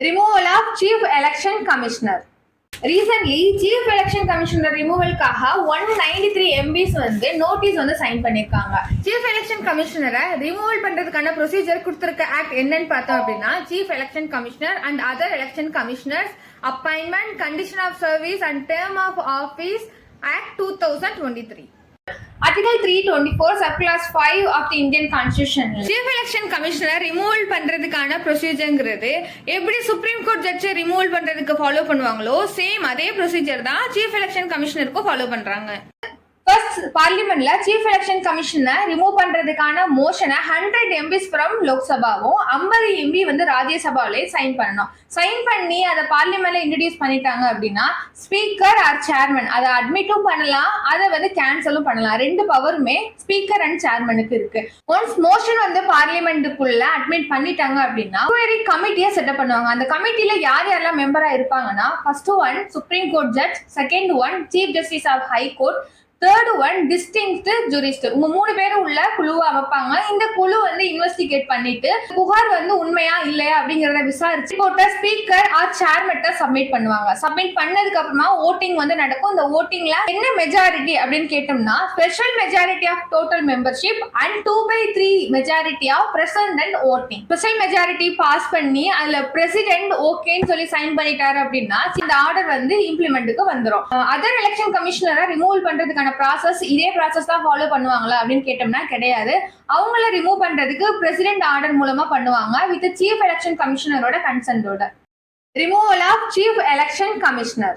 Removal of Chief Election Commissioner. Recently, Chief Election Commissioner ரிமூவலுக்காக 193 MPs வந்து notice வந்து sign பண்ணிருக்காங்க. சீஃப் எலெக்ஷன் கமிஷனரை ரிமூவல் பண்றதுக்கான ப்ரொசீஜர் கொடுத்திருக்க ஆக்ட் என்னன்னு பார்த்தோம் அப்படின்னா chief election commissioner and other election commissioners appointment condition of service and term of office act 2023. Article 324 subclass 5 of the Indian Constitution. Chief Election Commissioner removal பண்றதுக்கான ப்ரொசீஜர்ங்கிறது எப்படி supreme court ஜட்ஜை removal பண்றதுக்கு follow பண்ணுவாங்களோ same அதே procedure தான் chief election கமிஷனருக்கும் follow பண்றாங்க. First பார்லிமெண்ட்ல chief election கமிஷனை remove பண்றதுக்கான மோஷனை 100 MPs ஃப்ரம் லோக்சபாவும் 50 MP வந்து ராஜ்யசபாவிலே சைன் பண்ணணும். சைன் பண்ணி அதை பார்லிமெண்ட்ல இன்ட்ரடியூஸ் பண்ணிட்டாங்க அப்படின்னா ஸ்பீக்கர் ஆர் சேர்மன் அதை அட்மிட்டும் பண்ணலாம், அதை வந்து கேன்சலும் பண்ணலாம். ரெண்டு பவருமே ஸ்பீக்கர் அண்ட் சேர்மனுக்கு இருக்கு. ஒன்ஸ் மோஷன் வந்து பார்லிமெண்ட்டுக்குள்ள அட்மிட் பண்ணிட்டாங்க அப்படின்னா கமிட்டியை செட்டப் பண்ணுவாங்க. அந்த கமிட்டியில யார் யாரெல்லாம் மெம்பரா இருப்பாங்கன்னா first one supreme court judge, second one chief justice of high court, third one distinct jurist. உங்க 3 பேரும் உள்ள குழுவை அமைப்பாங்க. இந்த குழு வந்து இன்வெஸ்டிகேட் பண்ணிட்டு புகார் வந்து உண்மையா இல்லையா அப்படிங்கறத விசாரிச்சு ஸ்பீக்கர் ஆர் சேர்மன்ட்ட சப்மிட் பண்ணுவாங்க. சப்மிட் பண்ணதுக்கு அப்புறமா ஓட்டிங் வந்து நடக்கும். இந்த ஓட்டிங்ல என்ன மெஜாரிட்டி அப்படின்னு கேட்டோம்னா special majority of total membership and 2/3 majority of present and voting. Special majority pass பண்ணி அதுல பிரசிடென்ட் ஓகேன்னு சொல்லி சைன் பண்ணிட்டாரு அப்படின்னா இந்த ஆர்டர் வந்து இம்ப்ளிமெண்ட்டுக்கு வந்துடும். அதர் எலெக்ஷன் கமிஷனரை ரிமூவல் பண்றதுக்கான ப்ராசஸ் இதே ப்ராசஸ் தான் ஃபாலோ பண்ணுவாங்களா அப்படின்னு கேட்டோம்னா கிடையாது. அவங்கள ரிமூவ் பண்றதுக்கு பிரசிடென்ட் ஆர்டர் மூலமா பண்ணுவாங்க வித் சீஃப் எலெக்ஷன் கமிஷனரோட கன்சென்டோட. Removal of chief election commissioner.